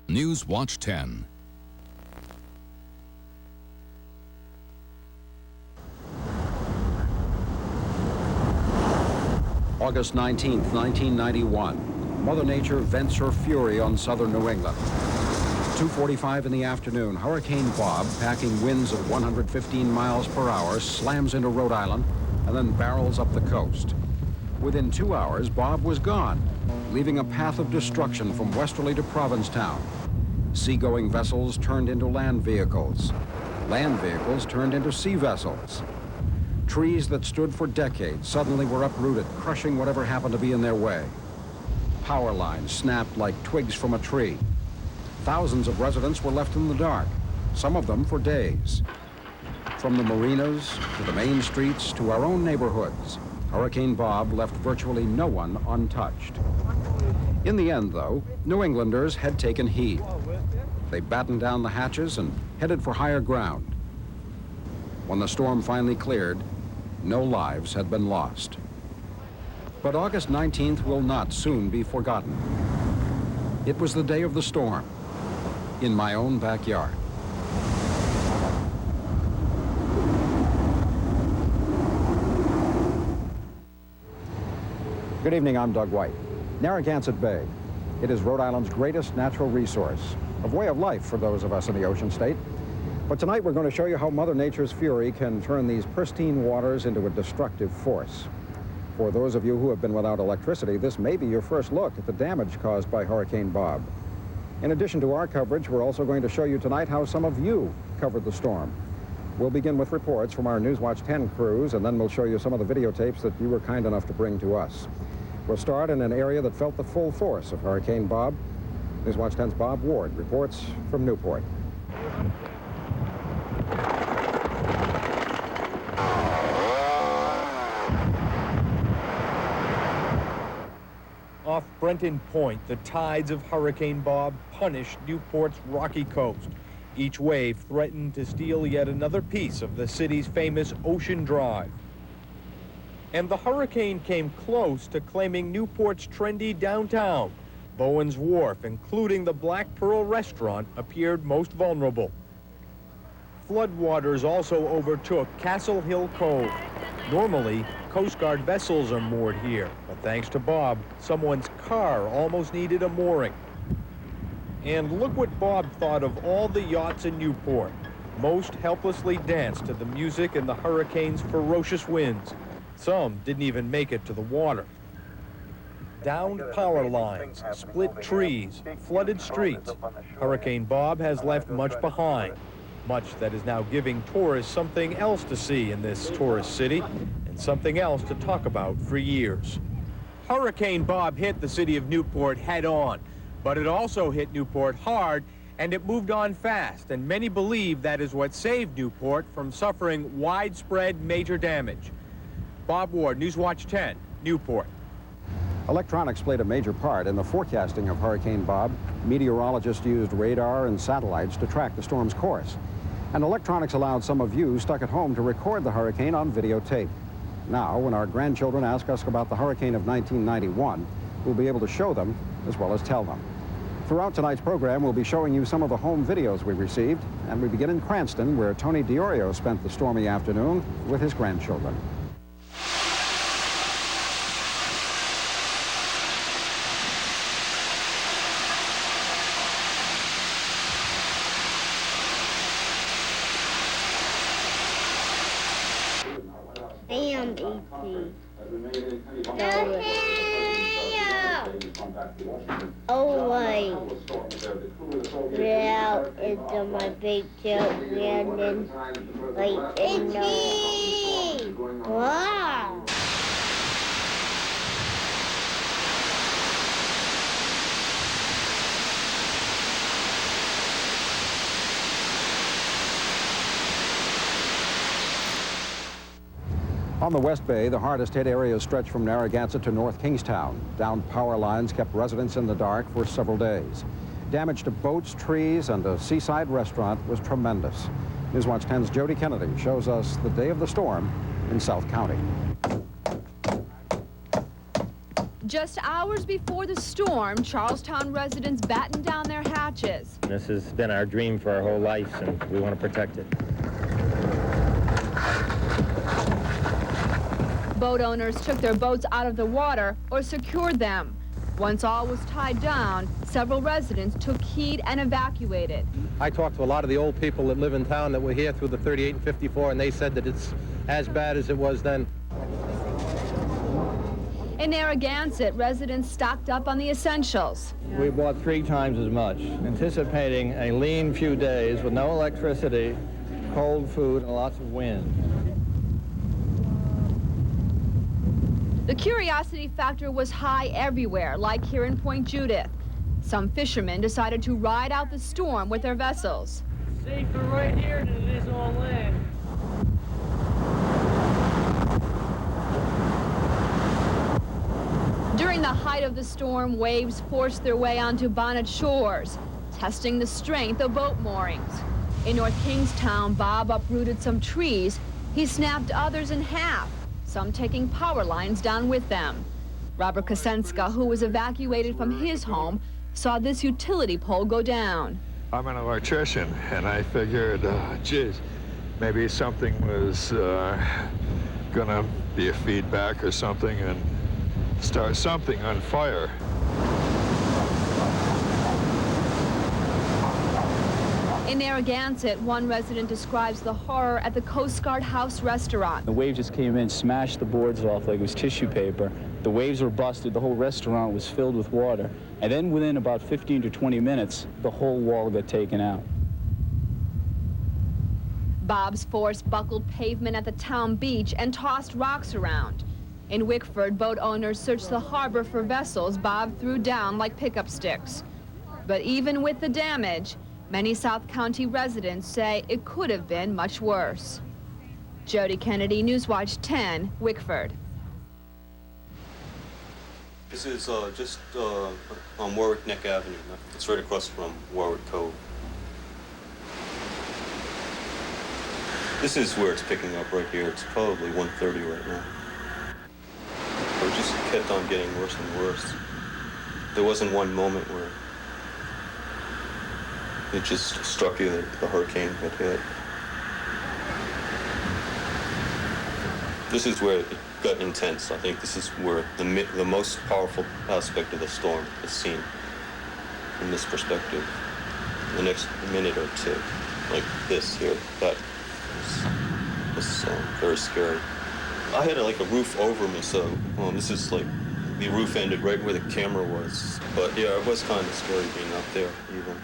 News Watch 10. August 19th, 1991. Mother Nature vents her fury on southern New England. 2:45 in the afternoon, Hurricane Bob, packing winds of 115 miles per hour, slams into Rhode Island and then barrels up the coast. Within 2 hours, Bob was gone, leaving a path of destruction from Westerly to Provincetown. Seagoing vessels turned into land vehicles. Land vehicles turned into sea vessels. Trees that stood for decades suddenly were uprooted, crushing whatever happened to be in their way. Power lines snapped like twigs from a tree. Thousands of residents were left in the dark, some of them for days. From the marinas to the main streets to our own neighborhoods, Hurricane Bob left virtually no one untouched. In the end, though, New Englanders had taken heed. They battened down the hatches and headed for higher ground. When the storm finally cleared, no lives had been lost. But August 19th will not soon be forgotten. It was the day of the storm, in my own backyard. Good evening, I'm Doug White. Narragansett Bay. It is Rhode Island's greatest natural resource, a way of life for those of us in the ocean state. But tonight we're going to show you how Mother Nature's fury can turn these pristine waters into a destructive force. For those of you who have been without electricity, this may be your first look at the damage caused by Hurricane Bob. In addition to our coverage, we're also going to show you tonight how some of you covered the storm. We'll begin with reports from our Newswatch 10 crews, and then we'll show you some of the videotapes that you were kind enough to bring to us. We'll start in an area that felt the full force of Hurricane Bob. Newswatch 10's Bob Ward reports from Newport. Off Brenton Point, the tides of Hurricane Bob punished Newport's rocky coast. Each wave threatened to steal yet another piece of the city's famous Ocean Drive. And the hurricane came close to claiming Newport's trendy downtown. Bowen's Wharf, including the Black Pearl restaurant, appeared most vulnerable. Floodwaters also overtook Castle Hill Cove. Normally, Coast Guard vessels are moored here, but thanks to Bob, someone's car almost needed a mooring. And look what Bob thought of all the yachts in Newport. Most helplessly danced to the music and the hurricane's ferocious winds. Some didn't even make it to the water. Downed power lines, split trees, flooded streets. Hurricane Bob has left much behind. Much that is now giving tourists something else to see in this tourist city and something else to talk about for years. Hurricane Bob hit the city of Newport head on, but it also hit Newport hard, and it moved on fast, and many believe that is what saved Newport from suffering widespread major damage. Bob Ward, Newswatch 10, Newport. Electronics played a major part in the forecasting of Hurricane Bob. Meteorologists used radar and satellites to track the storm's course. And electronics allowed some of you stuck at home to record the hurricane on videotape. Now, when our grandchildren ask us about the hurricane of 1991, we'll be able to show them as well as tell them. Throughout tonight's program, we'll be showing you some of the home videos we received, and we begin in Cranston, where Tony DiOrio spent the stormy afternoon with his grandchildren. Oh, wait. Now into my big tail landing right in the... Wow! On the West Bay, the hardest hit areas stretch from Narragansett to North Kingstown. Downed power lines kept residents in the dark for several days. Damage to boats, trees, and a seaside restaurant was tremendous. Newswatch 10's Jody Kennedy shows us the day of the storm in South County. Just hours before the storm, Charlestown residents battened down their hatches. This has been our dream for our whole lives, and we want to protect it. Boat owners took their boats out of the water or secured them. Once all was tied down, several residents took heed and evacuated. I talked to a lot of the old people that live in town that were here through the 38 and 54, and they said that it's as bad as it was then. In Narragansett, residents stocked up on the essentials. We bought 3 times as much, anticipating a lean few days with no electricity, cold food, and lots of wind. The curiosity factor was high everywhere, like here in Point Judith. Some fishermen decided to ride out the storm with their vessels. Safer right here than it is on land. During the height of the storm, waves forced their way onto bonnet shores, testing the strength of boat moorings. In North Kingstown, Bob uprooted some trees. He snapped others in half, some taking power lines down with them. Robert Kosenska, who was evacuated from his home, saw this utility pole go down. I'm an electrician, and I figured, geez, maybe something was gonna be a feedback or something and start something on fire. In Narragansett, one resident describes the horror at the Coast Guard House restaurant. The wave just came in, smashed the boards off like it was tissue paper. The waves were busted, the whole restaurant was filled with water. And then within about 15 to 20 minutes, the whole wall got taken out. Bob's force buckled pavement at the town beach and tossed rocks around. In Wickford, boat owners searched the harbor for vessels Bob threw down like pickup sticks. But even with the damage, many South County residents say it could have been much worse. Jody Kennedy, Newswatch 10, Wickford. This is just on Warwick Neck Avenue. It's right across from Warwick Cove. This is where it's picking up right here. It's probably 1:30 right now. It just kept on getting worse and worse. There wasn't one moment where it just struck you that the hurricane had hit. This is where it got intense. I think this is where the most powerful aspect of the storm is seen from this perspective. The next minute or two, like this here, that was very scary. I had like a roof over me, so this is like the roof ended right where the camera was. But yeah, it was kind of scary being up there even.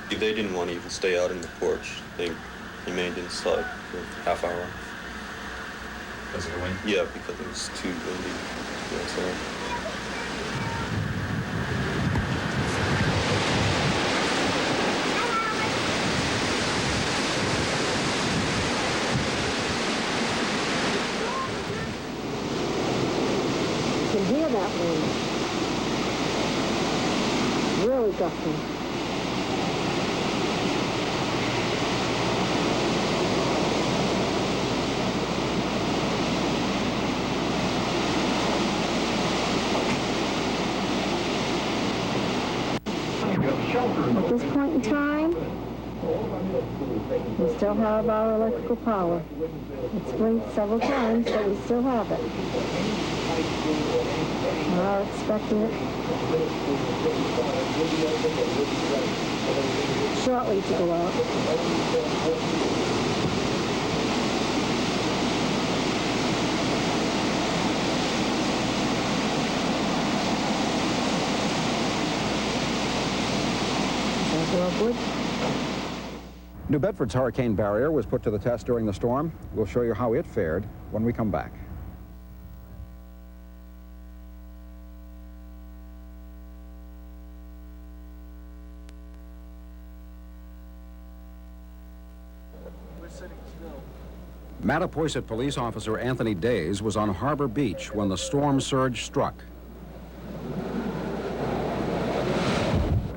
They didn't want to even stay out in the porch. They remained inside for a half hour. Because of the wind? Yeah, because it was too windy. Yeah, sorry. You can hear that wind. Really gusting. At this point in time, we still have our electrical power. It's blinked several times, but we still have it. We are expecting it shortly to go out. New Bedford's hurricane barrier was put to the test during the storm. We'll show you how it fared when we come back. We're sitting still. Mattapoisett police officer Anthony Days was on Harbor Beach when the storm surge struck.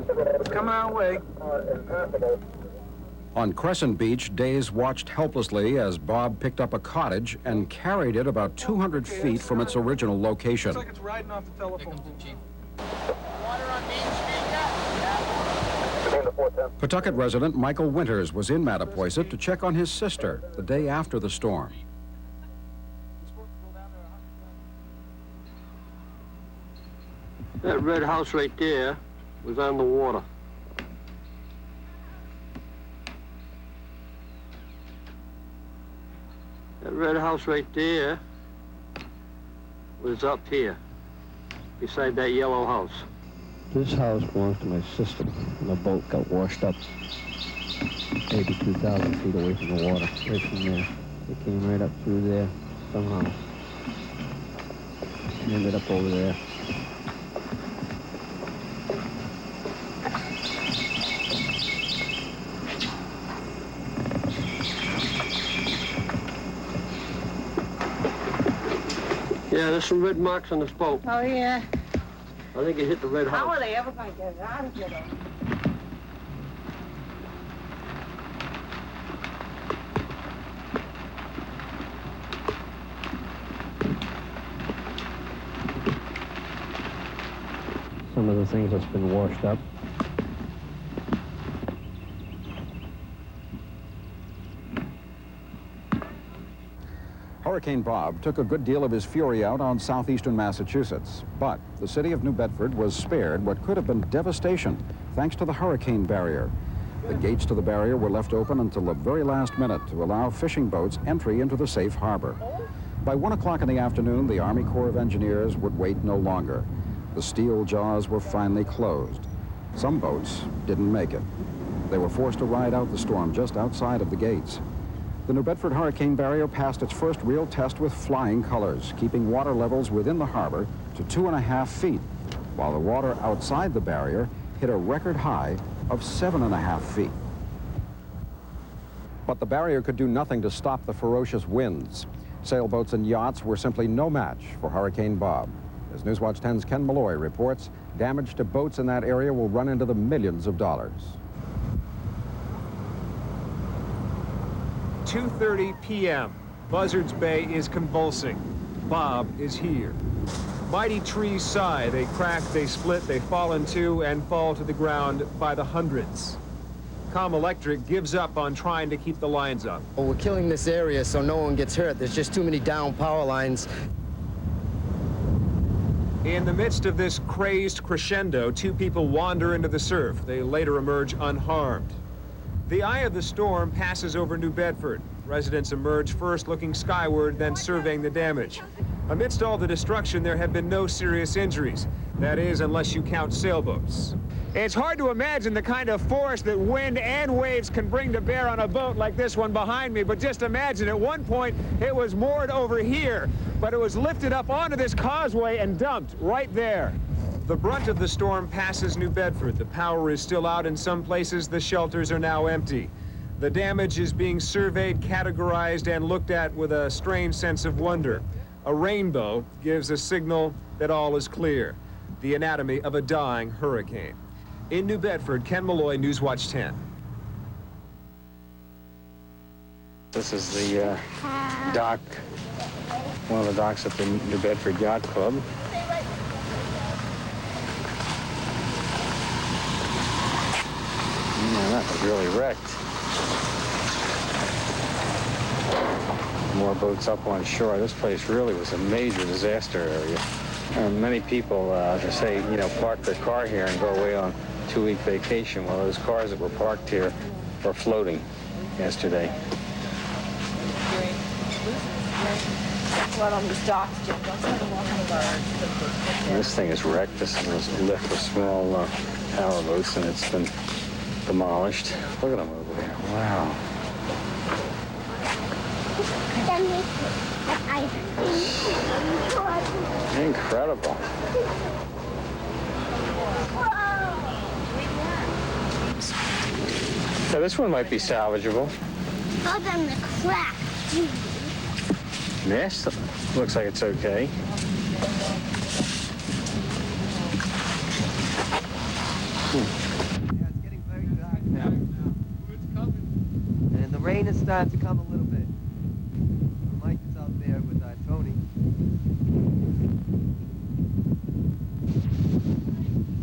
It's coming our way. On Crescent Beach, Days watched helplessly as Bob picked up a cottage and carried it about 200 feet from its original location. Looks like it's riding off the telephone. Water on Main Street yet? Between the Pawtucket resident Michael Winters was in Mattapoisett to check on his sister the day after the storm. That red house right there was on the water. That red house right there was up here, beside that yellow house. This house belongs to my sister, and the boat got washed up maybe 2,000 feet away from the water, right from there. It came right up through there somehow. And ended up over there. Yeah, there's some red marks on this boat. Oh, yeah. I think it hit the red house. How are they ever going to get it out of here, though? Some of the things that's been washed up. Hurricane Bob took a good deal of his fury out on southeastern Massachusetts, but the city of New Bedford was spared what could have been devastation thanks to the hurricane barrier. The gates to the barrier were left open until the very last minute to allow fishing boats entry into the safe harbor. By 1 o'clock in the afternoon, the Army Corps of Engineers would wait no longer. The steel jaws were finally closed. Some boats didn't make it. They were forced to ride out the storm just outside of the gates. The New Bedford Hurricane Barrier passed its first real test with flying colors, keeping water levels within the harbor to 2.5 feet, while the water outside the barrier hit a record high of 7.5 feet. But the barrier could do nothing to stop the ferocious winds. Sailboats and yachts were simply no match for Hurricane Bob. As Newswatch 10's Ken Malloy reports, damage to boats in that area will run into the millions of dollars. 2:30 p.m. Buzzards Bay is convulsing. Bob is here. Mighty trees sigh, they crack, they split, they fall in two and fall to the ground by the hundreds. Com Electric gives up on trying to keep the lines up. Well, we're killing this area so no one gets hurt. There's just too many down power lines. In the midst of this crazed crescendo, two people wander into the surf. They later emerge unharmed. The eye of the storm passes over New Bedford. Residents emerge first looking skyward, then surveying the damage. Amidst all the destruction, there have been no serious injuries. That is, unless you count sailboats. It's hard to imagine the kind of force that wind and waves can bring to bear on a boat like this one behind me, but just imagine, at one point, it was moored over here, but it was lifted up onto this causeway and dumped right there. The brunt of the storm passes New Bedford. The power is still out in some places. The shelters are now empty. The damage is being surveyed, categorized, and looked at with a strange sense of wonder. A rainbow gives a signal that all is clear. The anatomy of a dying hurricane. In New Bedford, Ken Malloy, Newswatch 10. This is the dock, one of the docks at the New Bedford Yacht Club. Man, that was really wrecked. More boats up on shore. This place really was a major disaster area. And many people, they say, you know, park their car here and go away on a 2-week vacation. Well, those cars that were parked here were floating yesterday. This thing is wrecked. This is a lift of small power boats, and it's been demolished. Look at them over there. Wow. Incredible. So this one might be salvageable. How them the crack? Yes, looks like it's okay. And the rain is starting to come a little bit. Mike is out there with Tony.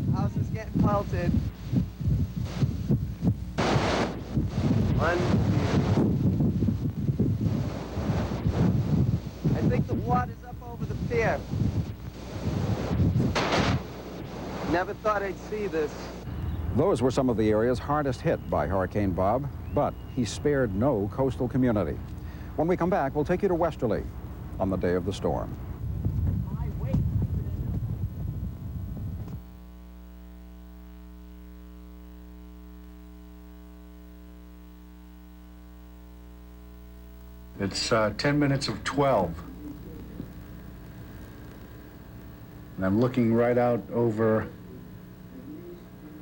The house is getting pelted. Unbelievable. I think the water's up over the pier. Never thought I'd see this. Those were some of the areas hardest hit by Hurricane Bob, but he spared no coastal community. When we come back, we'll take you to Westerly on the day of the storm. It's 10 minutes of 12. And I'm looking right out over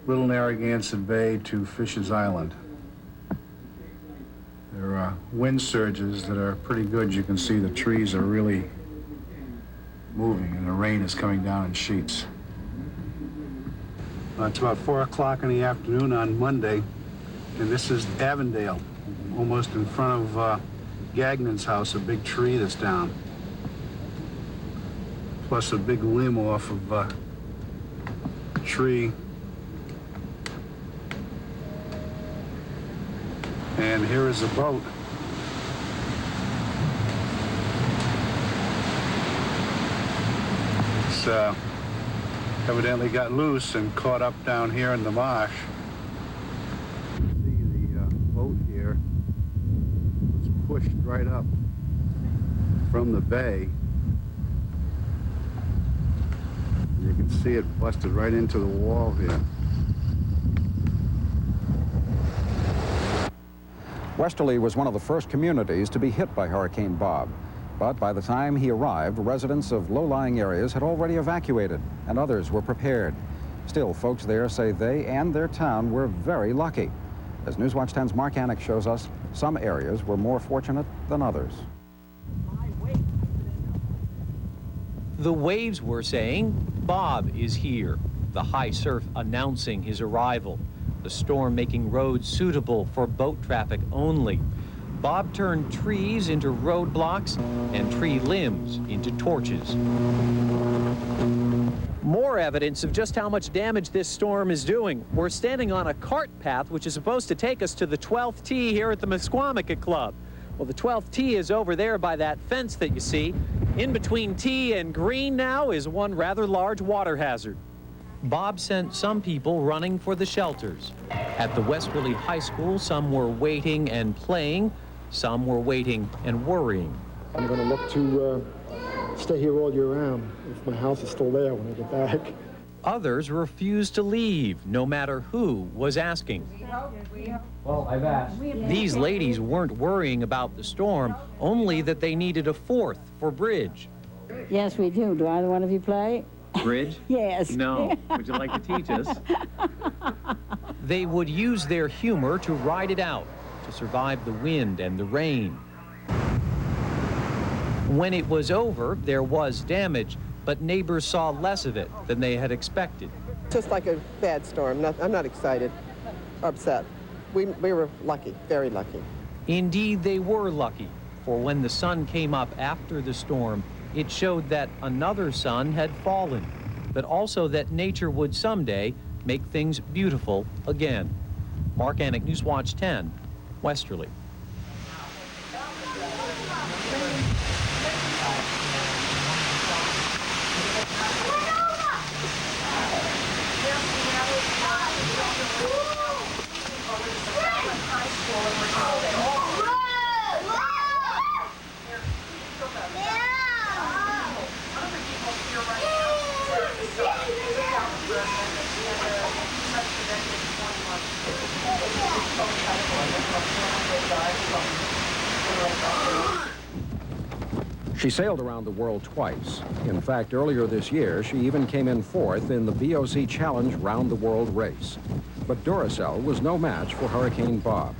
Little Narragansett Bay to Fisher's Island. There are wind surges that are pretty good. You can see the trees are really moving and the rain is coming down in sheets. It's about 4 o'clock in the afternoon on Monday, and this is Avondale, almost in front of Gagnon's house, a big tree that's down, plus a big limb off of a tree. And here is a boat. It's evidently got loose and caught up down here in the marsh. See, the boat here was pushed right up from the bay. You can see it busted right into the wall here. Westerly was one of the first communities to be hit by Hurricane Bob. But by the time he arrived, residents of low-lying areas had already evacuated, and others were prepared. Still, folks there say they and their town were very lucky. As Newswatch 10's Mark Anik shows us, some areas were more fortunate than others. The waves were saying, Bob is here. The high surf announcing his arrival. The storm making roads suitable for boat traffic only. Bob turned trees into roadblocks and tree limbs into torches. More evidence of just how much damage this storm is doing. We're standing on a cart path which is supposed to take us to the 12th tee here at the Mesquamicut Club. Well, the 12th tee is over there by that fence that you see. In between tee and green now is one rather large water hazard. Bob sent some people running for the shelters. At the Westerly High School, some were waiting and playing, some were waiting and worrying. I'm going to look to stay here all year round if my house is still there when I get back. Others refused to leave, no matter who was asking. Well, I've asked. These ladies weren't worrying about the storm, only that they needed a fourth for bridge. Yes, we do. Do either one of you play? Bridge? Yes. No. Would you like to teach us? They would use their humor to ride it out, to survive the wind and the rain. When it was over, there was damage, but neighbors saw less of it than they had expected. Just like a bad storm. I'm not excited or upset. We were lucky, very lucky. Indeed, they were lucky, for when the sun came up after the storm, it showed that another sun had fallen, but also that nature would someday make things beautiful again. Mark Anik, Newswatch 10, Westerly. She sailed around the world twice. In fact, earlier this year, she even came in fourth in the VOC Challenge Round the World race. But Duracell was no match for Hurricane Bob.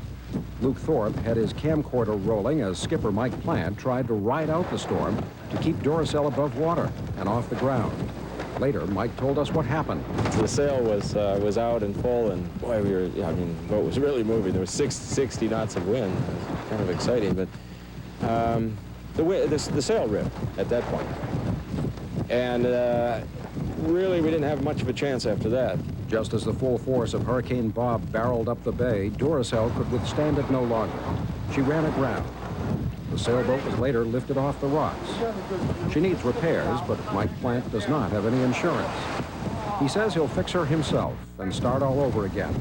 Luke Thorpe had his camcorder rolling as skipper Mike Plant tried to ride out the storm to keep Duracell above water and off the ground. Later, Mike told us what happened. The sail was out and full, and boy, the boat was really moving. There was 60 knots of wind. It was kind of exciting, but the sail ripped at that point. And really, we didn't have much of a chance after that. Just as the full force of Hurricane Bob barreled up the bay, Duracell could withstand it no longer. She ran aground. The sailboat was later lifted off the rocks. She needs repairs, but Mike Plant does not have any insurance. He says he'll fix her himself and start all over again.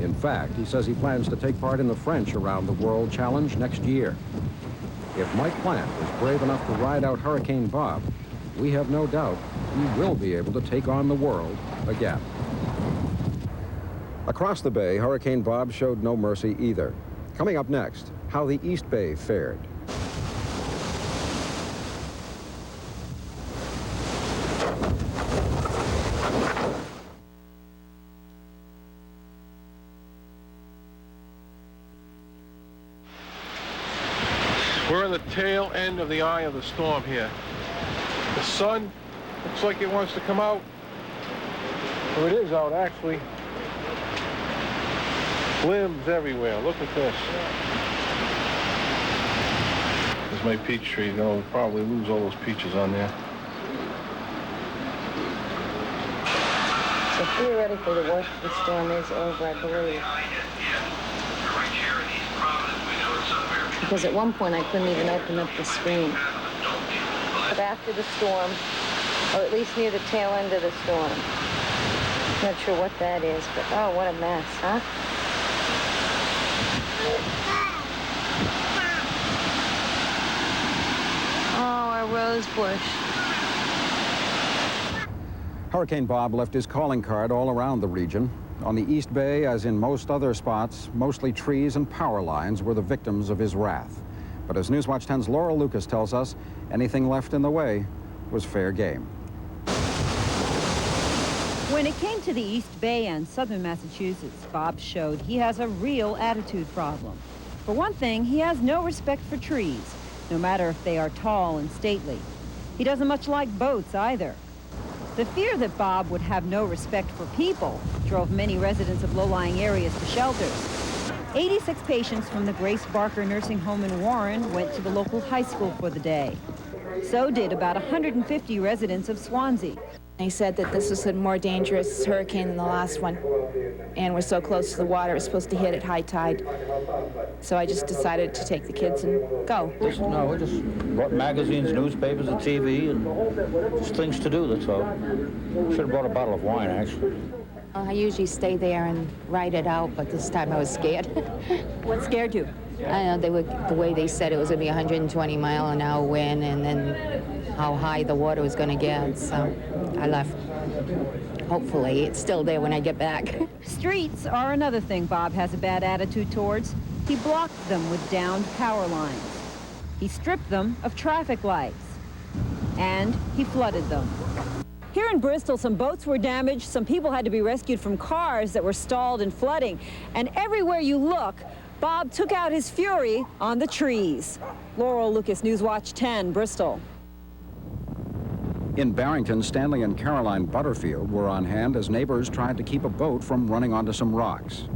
In fact, he says he plans to take part in the French Around the World Challenge next year. If Mike Plant is brave enough to ride out Hurricane Bob, we have no doubt he will be able to take on the world again. Across the bay, Hurricane Bob showed no mercy either. Coming up next, how the East Bay fared. We're in the tail end of the eye of the storm here. The sun looks like it wants to come out. Well, it is out, actually. Limbs everywhere. Look at this. This is my peach tree. You know, we'll probably lose all those peaches on there. So theoretically, the worst of the storm is over, I believe. Because at one point, I couldn't even open up the screen. But after the storm, or at least near the tail end of the storm, not sure what that is, but oh, what a mess, huh? Oh, our rose bush. Hurricane Bob left his calling card all around the region. On the East Bay, as in most other spots, mostly trees and power lines were the victims of his wrath. But as Newswatch 10's Laura Lucas tells us, anything left in the way was fair game. When it came to the East Bay and southern Massachusetts, Bob showed he has a real attitude problem. For one thing, he has no respect for trees, no matter if they are tall and stately. He doesn't much like boats either. The fear that Bob would have no respect for people drove many residents of low-lying areas to shelters. 86 patients from the Grace Barker Nursing Home in Warren went to the local high school for the day. So did about 150 residents of Swansea. They said that this was a more dangerous hurricane than the last one. And we're so close to the water, it was supposed to hit at high tide. So I just decided to take the kids and go. No, we just brought magazines, newspapers, and TV, and just things to do, that's all. Should have brought a bottle of wine, actually. I usually stay there and ride it out, but this time I was scared. What scared you? I know the way they said it was going to be 120-mile-an-hour wind, and then how high the water was going to get, so I left. Hopefully, it's still there when I get back. Streets are another thing Bob has a bad attitude towards. He blocked them with downed power lines. He stripped them of traffic lights. And he flooded them. Here in Bristol, some boats were damaged. Some people had to be rescued from cars that were stalled in flooding. And everywhere you look, Bob took out his fury on the trees. Laurel Lucas, Newswatch 10, Bristol. In Barrington, Stanley and Caroline Butterfield were on hand as neighbors tried to keep a boat from running onto some rocks.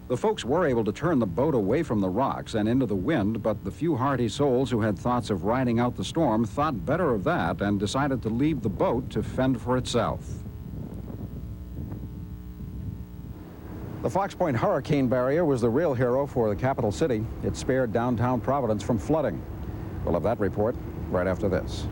The folks were able to turn the boat away from the rocks and into the wind, but the few hardy souls who had thoughts of riding out the storm thought better of that and decided to leave the boat to fend for itself. The Fox Point Hurricane Barrier was the real hero for the capital city. It spared downtown Providence from flooding. We'll have that report right after this.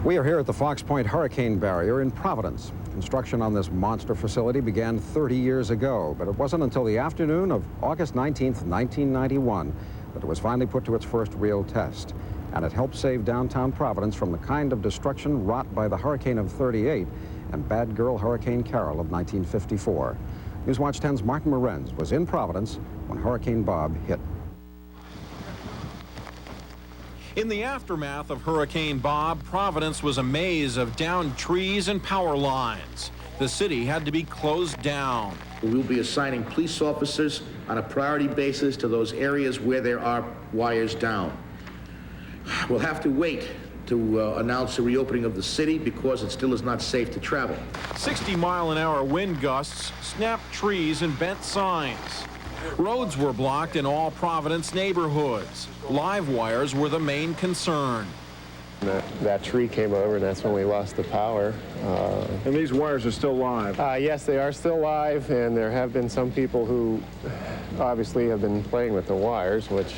We are here at the Fox Point Hurricane Barrier in Providence. Construction on this monster facility began 30 years ago, but it wasn't until the afternoon of August 19th, 1991, that it was finally put to its first real test. And it helped save downtown Providence from the kind of destruction wrought by the hurricane of '38 and bad girl Hurricane Carol of 1954. Newswatch 10's Martin Morenz was in Providence when Hurricane Bob hit. In the aftermath of Hurricane Bob, Providence was a maze of downed trees and power lines. The city had to be closed down. We'll be assigning police officers on a priority basis to those areas where there are wires down. We'll have to wait to announce the reopening of the city because it still is not safe to travel. 60-mile-an-hour wind gusts snapped trees and bent signs. Roads were blocked in all Providence neighborhoods. Live wires were the main concern. That tree came over, and that's when we lost the power. And these wires are still live? Yes, they are still live, and there have been some people who obviously have been playing with the wires, which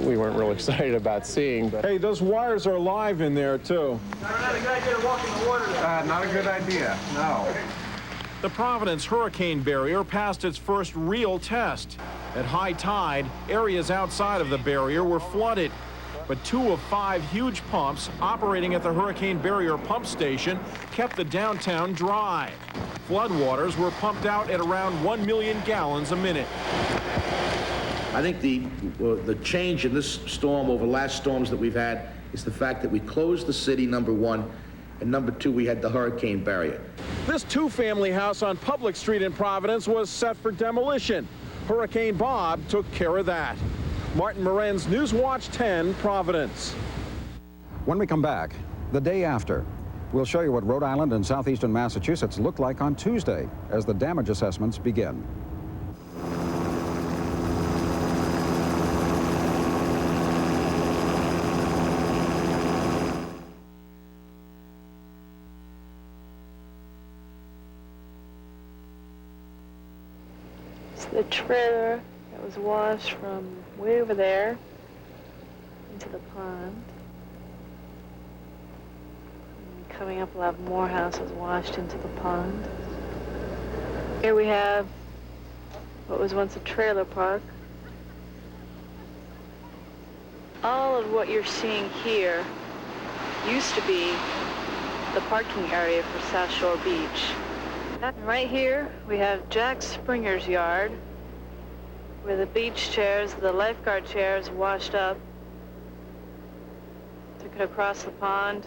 we weren't real excited about seeing. But Hey, those wires are live in there, too. Not a good idea to walk in the water. Not a good idea, no. The Providence hurricane barrier passed its first real test. At high tide, areas outside of the barrier were flooded. But 2 of 5 huge pumps operating at the hurricane barrier pump station kept the downtown dry. Floodwaters were pumped out at around 1 million gallons a minute. I think the change in this storm over last storms that we've had is the fact that we closed the city, number one, and number two, we had the hurricane barrier. This 2-family house on Public Street in Providence was set for demolition. Hurricane Bob took care of that. Martin Morenz, Newswatch 10, Providence. When we come back, the day after, we'll show you what Rhode Island and southeastern Massachusetts looked like on Tuesday as the damage assessments begin. It's the trailer that was washed from way over there into the pond. And coming up, we'll have more houses washed into the pond. Here we have what was once a trailer park. All of what you're seeing here used to be the parking area for South Shore Beach. And right here, we have Jack Springer's yard, where the beach chairs, the lifeguard chairs washed up. Took it across the pond,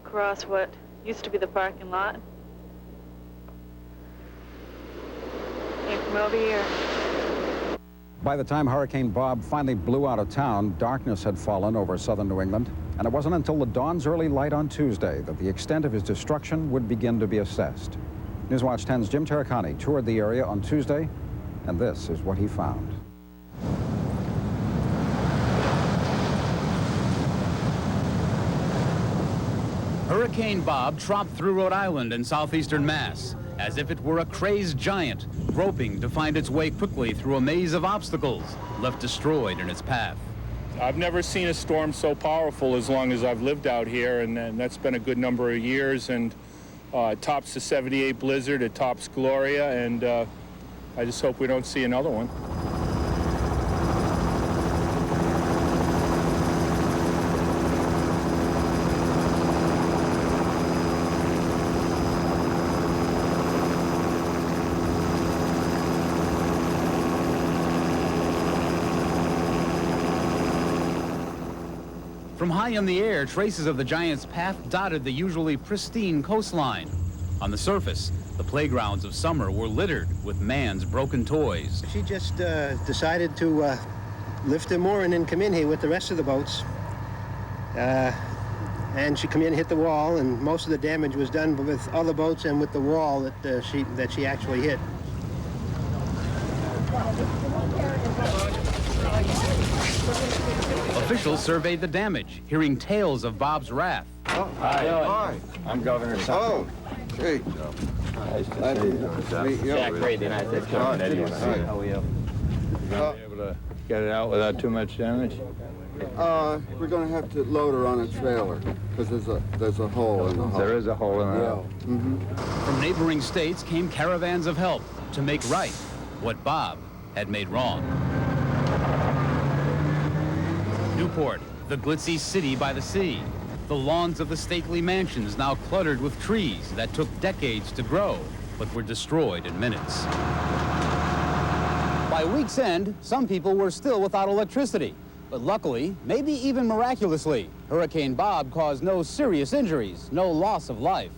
across what used to be the parking lot. Came from over here. By the time Hurricane Bob finally blew out of town, darkness had fallen over southern New England, and it wasn't until the dawn's early light on Tuesday that the extent of his destruction would begin to be assessed. Newswatch 10's Jim Terracani toured the area on Tuesday, and this is what he found. Hurricane Bob tromped through Rhode Island and southeastern Mass as if it were a crazed giant, groping to find its way quickly through a maze of obstacles left destroyed in its path. I've never seen a storm so powerful as long as I've lived out here, and that's been a good number of years. And it tops the 78 blizzard, it tops Gloria, and I just hope we don't see another one. From high in the air, traces of the giant's path dotted the usually pristine coastline. On the surface, the playgrounds of summer were littered with man's broken toys. She just decided to lift the mooring and come in here with the rest of the boats. And she come in and hit the wall, and most of the damage was done with other boats and with the wall that she actually hit. Officials surveyed the damage, hearing tales of Bob's wrath. Oh, hi. I'm Governor Sutton. Oh, hey. Nice to meet you. Jack Gray, the United States Government. How are you? Be able to get it out without too much damage? We're going to have to load her on a trailer because there's a hole in the hull. There is a hole in the hull. From neighboring states came caravans of help to make right what Bob had made wrong. Newport, the glitzy city by the sea. The lawns of the stately mansions now cluttered with trees that took decades to grow, but were destroyed in minutes. By week's end, some people were still without electricity. But luckily, maybe even miraculously, Hurricane Bob caused no serious injuries, no loss of life.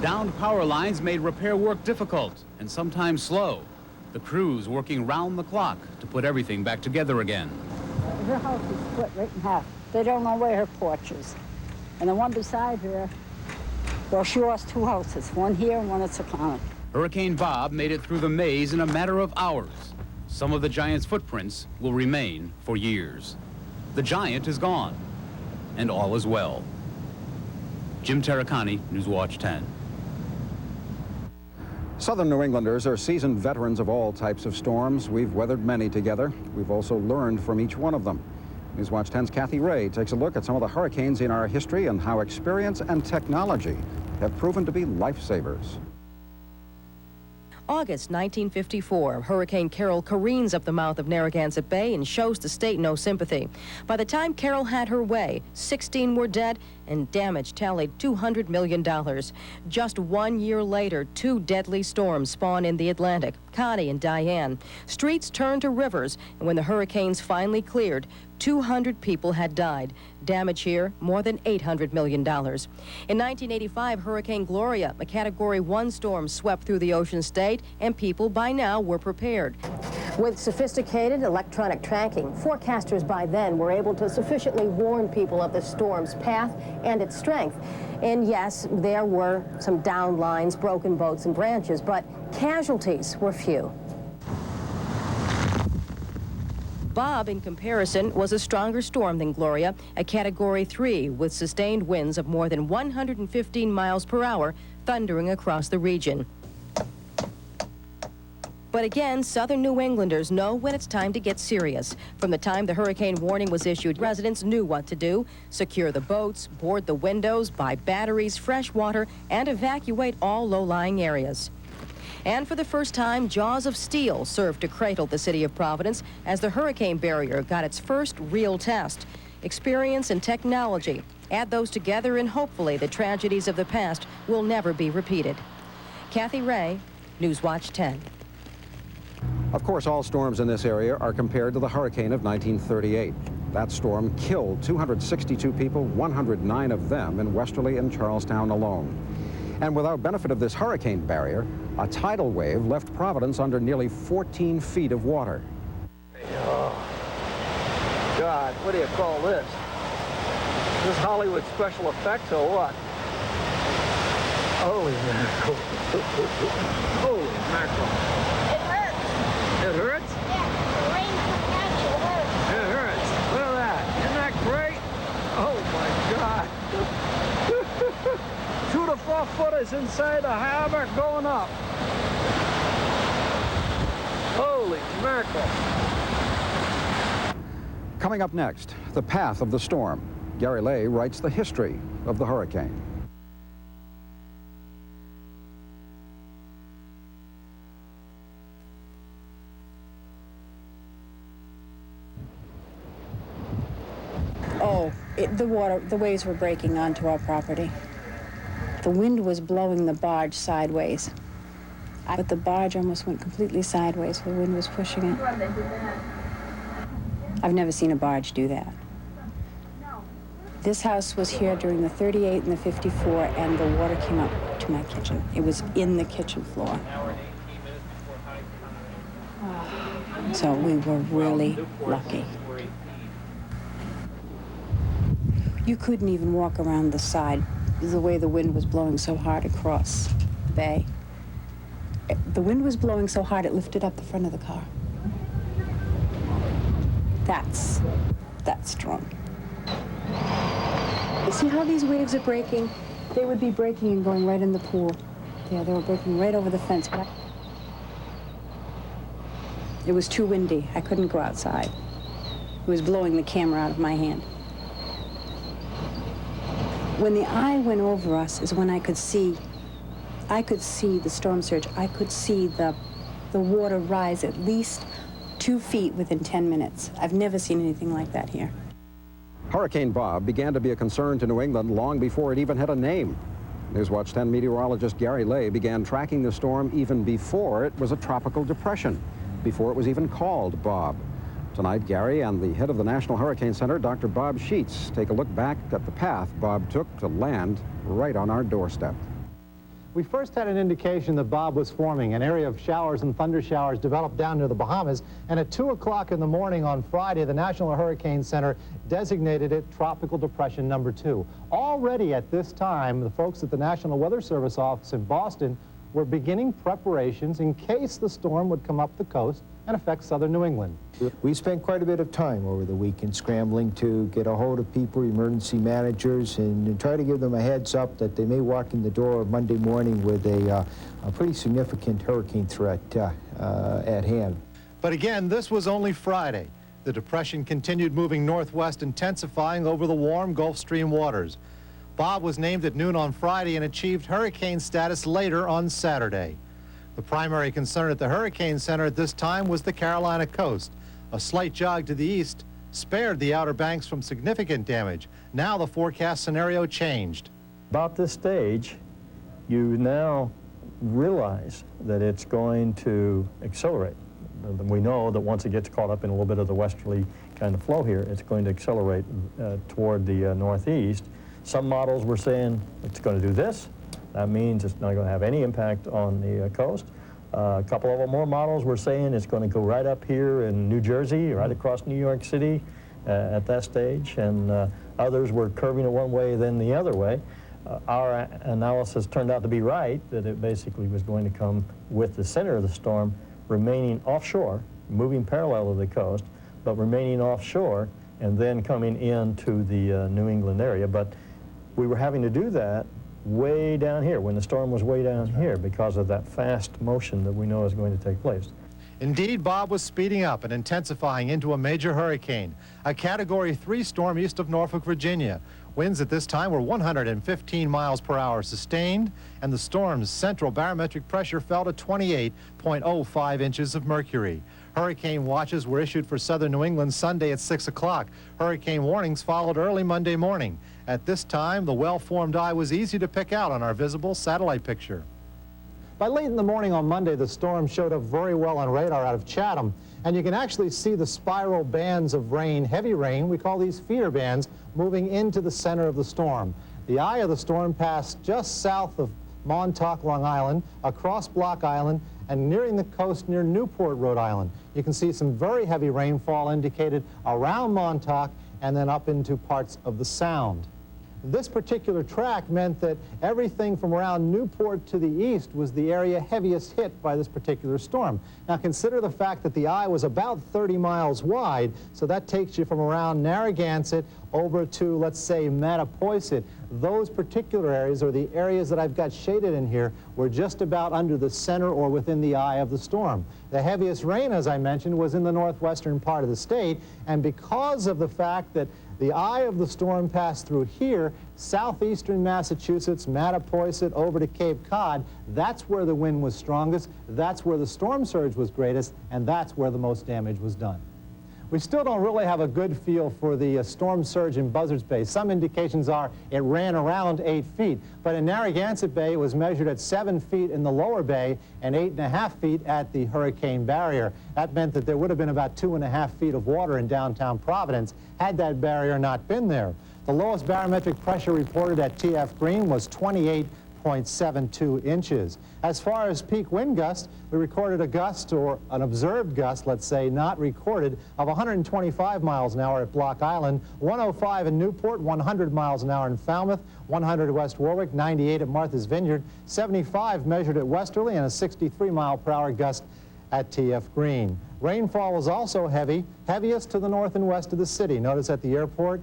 Downed power lines made repair work difficult and sometimes slow. The crews working round the clock to put everything back together again. her house is split right in half. They don't know where her porch is. And the one beside her, well, she lost two houses, one here and one at Secana. Hurricane Bob made it through the maze in a matter of hours. Some of the giant's footprints will remain for years. The giant is gone, and all is well. Jim Terracani, Newswatch 10. Southern New Englanders are seasoned veterans of all types of storms. We've weathered many together. We've also learned from each one of them. Newswatch 10's Kathy Ray takes a look at some of the hurricanes in our history and how experience and technology have proven to be lifesavers. August 1954, Hurricane Carol careens up the mouth of Narragansett Bay and shows the state no sympathy. By the time Carol had her way, 16 were dead and damage tallied $200 million. Just 1 year later, two deadly storms spawn in the Atlantic, Connie and Diane. Streets turned to rivers, and when the hurricanes finally cleared, 200 people had died. Damage here, more than $800 million. In 1985, Hurricane Gloria, a Category 1 storm, swept through the Ocean State, and people by now were prepared. With sophisticated electronic tracking, forecasters by then were able to sufficiently warn people of the storm's path and its strength. And yes, there were some downed lines, broken boats, and branches, but casualties were few. Bob, in comparison, was a stronger storm than Gloria, a Category 3 with sustained winds of more than 115 miles per hour, thundering across the region. But again, southern New Englanders know when it's time to get serious. From the time the hurricane warning was issued, residents knew what to do: secure the boats, board the windows, buy batteries, fresh water, and evacuate all low-lying areas. And for the first time, jaws of steel served to cradle the city of Providence as the hurricane barrier got its first real test. Experience and technology. Add those together and hopefully the tragedies of the past will never be repeated. Kathy Ray, Newswatch 10. Of course, all storms in this area are compared to the hurricane of 1938. That storm killed 262 people, 109 of them in Westerly and Charlestown alone. And without benefit of this hurricane barrier, a tidal wave left Providence under nearly 14 feet of water. Oh, God, what do you call this? Is this Hollywood special effects or what? Holy mackerel. Holy mackerel. It hurts? Yeah, the rain actually hurts. It hurts. Look at that. Isn't that great? Oh, my God. 2 to 4 footers inside the harbor going up. Holy mackerel. Coming up next, the path of the storm. Gary Lay writes the history of the hurricane. Oh, the waves were breaking onto our property. The wind was blowing the barge sideways. But the barge almost went completely sideways. The wind was pushing it. I've never seen a barge do that. This house was here during the 38 and the 54, and the water came up to my kitchen. It was in the kitchen floor. So we were really lucky. You couldn't even walk around the side, the way the wind was blowing so hard across the bay. The wind was blowing so hard it lifted up the front of the car. That's strong. You see how these waves are breaking? They would be breaking and going right in the pool. Yeah, they were breaking right over the fence. It was too windy. I couldn't go outside. It was blowing the camera out of my hand. When the eye went over us is when I could see the storm surge. I could see the water rise at least 2 feet within 10 minutes. I've never seen anything like that here. Hurricane Bob began to be a concern to New England long before it even had a name. Newswatch 10 meteorologist Gary Lay began tracking the storm even before it was a tropical depression, before it was even called Bob. Tonight, Gary and the head of the National Hurricane Center, Dr. Bob Sheets, take a look back at the path Bob took to land right on our doorstep. We first had an indication that Bob was forming. An area of showers and thunder showers developed down near the Bahamas, and at 2 o'clock in the morning on Friday, the National Hurricane Center designated it Tropical Depression number 2. Already at this time, the folks at the National Weather Service office in Boston were beginning preparations in case the storm would come up the coast and affect southern New England. We spent quite a bit of time over the weekend scrambling to get a hold of people, emergency managers, and try to give them a heads up that they may walk in the door Monday morning with a pretty significant hurricane threat at hand. But again, this was only Friday. The depression continued moving northwest, intensifying over the warm Gulf Stream waters. Bob was named at noon on Friday and achieved hurricane status later on Saturday. The primary concern at the Hurricane Center at this time was the Carolina coast. A slight jog to the east spared the Outer Banks from significant damage. Now the forecast scenario changed. About this stage, you now realize that it's going to accelerate. We know that once it gets caught up in a little bit of the westerly kind of flow here, it's going to accelerate toward the northeast. Some models were saying it's going to do this. That means it's not going to have any impact on the coast. A couple of more models were saying it's going to go right up here in New Jersey, right across New York City at that stage, and others were curving it one way then the other way. Our analysis turned out to be right, that it basically was going to come with the center of the storm remaining offshore, moving parallel to the coast, but remaining offshore and then coming into the New England area. But we were having to do that way down here, when the storm was way down here, because of that fast motion that we know is going to take place. Indeed, Bob was speeding up and intensifying into a major hurricane, a Category 3 storm east of Norfolk, Virginia. Winds at this time were 115 miles per hour sustained, and the storm's central barometric pressure fell to 28.05 inches of mercury. Hurricane watches were issued for southern New England Sunday at 6 o'clock. Hurricane warnings followed early Monday morning. At this time, the well-formed eye was easy to pick out on our visible satellite picture. By late in the morning on Monday, the storm showed up very well on radar out of Chatham, and you can actually see the spiral bands of rain, heavy rain, we call these feeder bands, moving into the center of the storm. The eye of the storm passed just south of Montauk, Long Island, across Block Island, and nearing the coast near Newport, Rhode Island. You can see some very heavy rainfall indicated around Montauk and then up into parts of the Sound. This particular track meant that everything from around Newport to the east was the area heaviest hit by this particular storm. Now consider the fact that the eye was about 30 miles wide, so that takes you from around Narragansett over to, let's say, Mattapoisett. Those particular areas, or the areas that I've got shaded in here, were just about under the center or within the eye of the storm. The heaviest rain, as I mentioned, was in the northwestern part of the state, and because of the fact that the eye of the storm passed through here, southeastern Massachusetts, Mattapoisett, over to Cape Cod, that's where the wind was strongest, that's where the storm surge was greatest, and that's where the most damage was done. We still don't really have a good feel for the storm surge in Buzzards Bay. Some indications are it ran around 8 feet, but in Narragansett Bay it was measured at 7 feet in the lower bay and 8.5 feet at the hurricane barrier. That meant that there would have been about 2.5 feet of water in downtown Providence had that barrier not been there. The lowest barometric pressure reported at TF Green was 28.72 inches. As far as peak wind gusts, we recorded a gust, or an observed gust, let's say, not recorded, of 125 miles an hour at Block Island, 105 in Newport, 100 miles an hour in Falmouth, 100 at West Warwick, 98 at Martha's Vineyard, 75 measured at Westerly, and a 63-mile-per-hour gust at TF Green. Rainfall was also heavy, heaviest to the north and west of the city. Notice at the airport,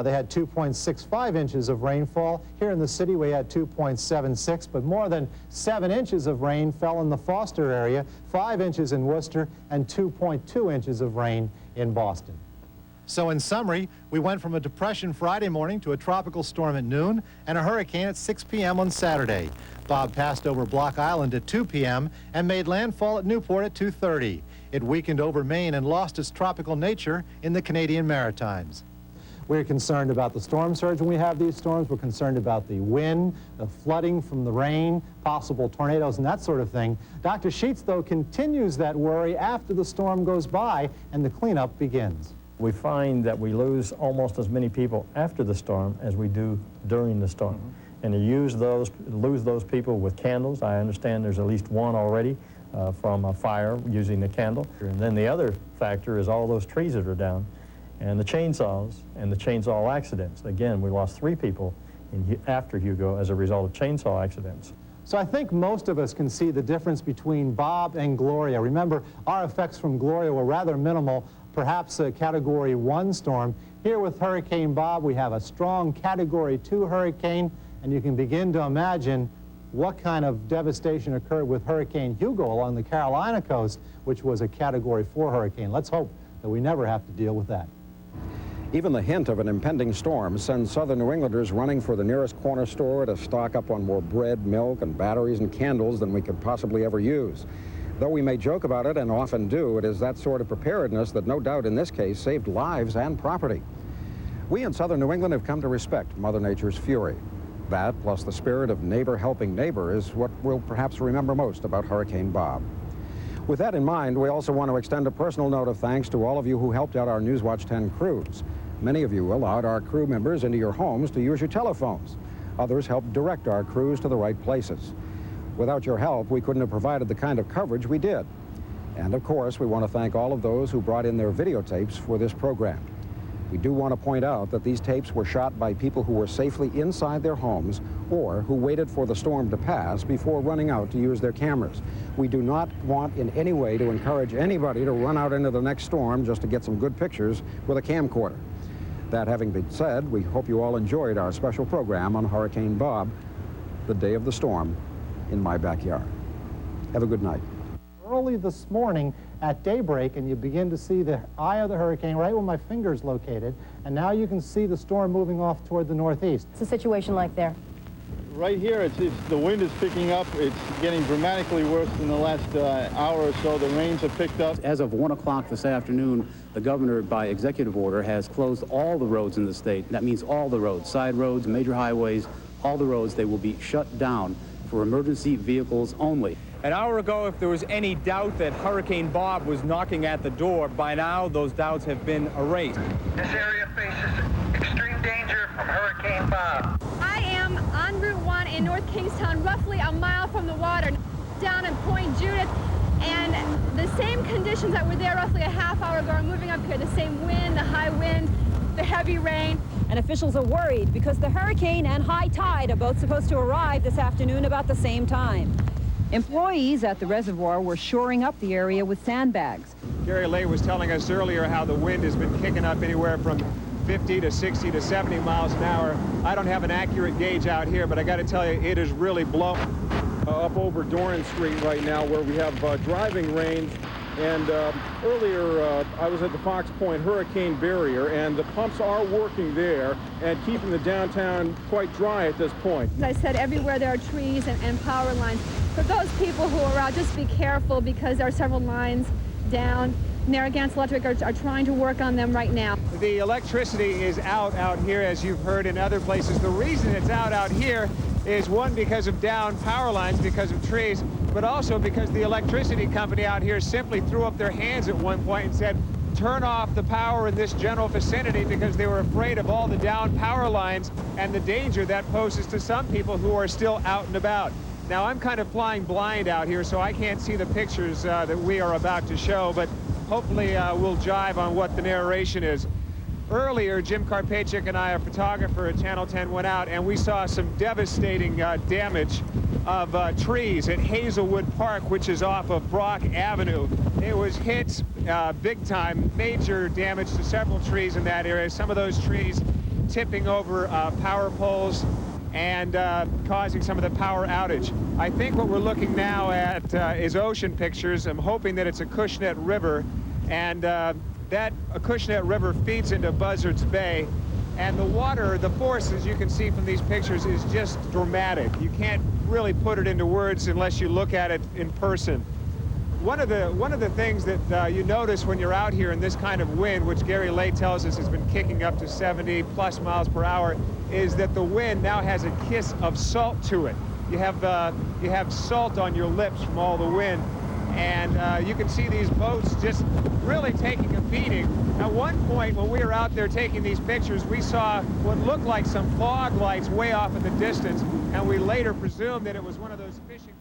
they had 2.65 inches of rainfall. Here in the city, we had 2.76, but more than 7 inches of rain fell in the Foster area, 5 inches in Worcester, and 2.2 inches of rain in Boston. So in summary, we went from a depression Friday morning to a tropical storm at noon and a hurricane at 6 p.m. on Saturday. Bob passed over Block Island at 2 p.m. and made landfall at Newport at 2:30. It weakened over Maine and lost its tropical nature in the Canadian Maritimes. We're concerned about the storm surge when we have these storms. We're concerned about the wind, the flooding from the rain, possible tornadoes and that sort of thing. Dr. Sheets, though, continues that worry after the storm goes by and the cleanup begins. We find that we lose almost as many people after the storm as we do during the storm. and to lose those people with candles. I understand there's at least one already from a fire using a candle. And then the other factor is all those trees that are down, and the chainsaws and the chainsaw accidents. Again, we lost 3 people after Hugo as a result of chainsaw accidents. So I think most of us can see the difference between Bob and Gloria. Remember, our effects from Gloria were rather minimal, perhaps a Category 1 storm. Here with Hurricane Bob, we have a strong Category 2 hurricane, and you can begin to imagine what kind of devastation occurred with Hurricane Hugo along the Carolina coast, which was a Category 4 hurricane. Let's hope that we never have to deal with that. Even the hint of an impending storm sends southern New Englanders running for the nearest corner store to stock up on more bread, milk, and batteries and candles than we could possibly ever use. Though we may joke about it, and often do, it is that sort of preparedness that no doubt in this case saved lives and property. We in southern New England have come to respect Mother Nature's fury. That, plus the spirit of neighbor helping neighbor, is what we'll perhaps remember most about Hurricane Bob. With that in mind, we also want to extend a personal note of thanks to all of you who helped out our Newswatch 10 crews. Many of you allowed our crew members into your homes to use your telephones. Others helped direct our crews to the right places. Without your help, we couldn't have provided the kind of coverage we did. And of course, we want to thank all of those who brought in their videotapes for this program. We do want to point out that these tapes were shot by people who were safely inside their homes or who waited for the storm to pass before running out to use their cameras. We do not want in any way to encourage anybody to run out into the next storm just to get some good pictures with a camcorder. That having been said, we hope you all enjoyed our special program on Hurricane Bob, the day of the storm in my backyard. Have a good night. Early this morning at daybreak, and you begin to see the eye of the hurricane right where my finger's located, and now you can see the storm moving off toward the northeast. What's the situation like there? Right here, the wind is picking up. It's getting dramatically worse in the last hour or so. The rains have picked up. As of 1 o'clock this afternoon, the governor, by executive order, has closed all the roads in the state. That means all the roads, side roads, major highways, all the roads. They will be shut down for emergency vehicles only. An hour ago, if there was any doubt that Hurricane Bob was knocking at the door, by now those doubts have been erased. This area faces extreme danger from Hurricane Bob. I am on Route 1 in North Kingstown, roughly a mile from the water, down in Point Judith, and the same conditions that were there roughly a half hour ago are moving up here. The same wind, the high wind, the heavy rain. And officials are worried because the hurricane and high tide are both supposed to arrive this afternoon about the same time. Employees at the reservoir were shoring up the area with sandbags. Gary Lay was telling us earlier how the wind has been kicking up anywhere from 50 to 60 to 70 miles an hour. I don't have an accurate gauge out here, but I got to tell you, it is really blowing. Up over Doran Street right now, where we have driving rain. And earlier, I was at the Fox Point Hurricane Barrier, and the pumps are working there and keeping the downtown quite dry at this point. As I said, everywhere there are trees and power lines. For those people who are out, just be careful because there are several lines down. Narragansett Electric are trying to work on them right now. The electricity is out here, as you've heard in other places. The reason it's out here is, one, because of down power lines, because of trees, but also because the electricity company out here simply threw up their hands at one point and said, turn off the power in this general vicinity, because they were afraid of all the down power lines and the danger that poses to some people who are still out and about. Now, I'm kind of flying blind out here, so I can't see the pictures that we are about to show, but hopefully we'll jive on what the narration is. Earlier, Jim Karpachik and I, a photographer at Channel 10, went out and we saw some devastating damage of trees at Hazelwood Park, which is off of Brock Avenue. It was hit big time, major damage to several trees in that area. Some of those trees tipping over power poles and causing some of the power outage. I think what we're looking now at is ocean pictures. I'm hoping that it's Acushnet River, and that Acushnet River feeds into Buzzards Bay, and the water, the force, as you can see from these pictures, is just dramatic. You can't really put it into words unless you look at it in person. One of the things that you notice when you're out here in this kind of wind, which Gary Lay tells us has been kicking up to 70+ miles per hour, is that the wind now has a kiss of salt to it. You have salt on your lips from all the wind. and you can see these boats just really taking a beating. At one point, when we were out there taking these pictures, we saw what looked like some fog lights way off in the distance, and we later presumed that it was one of those fishing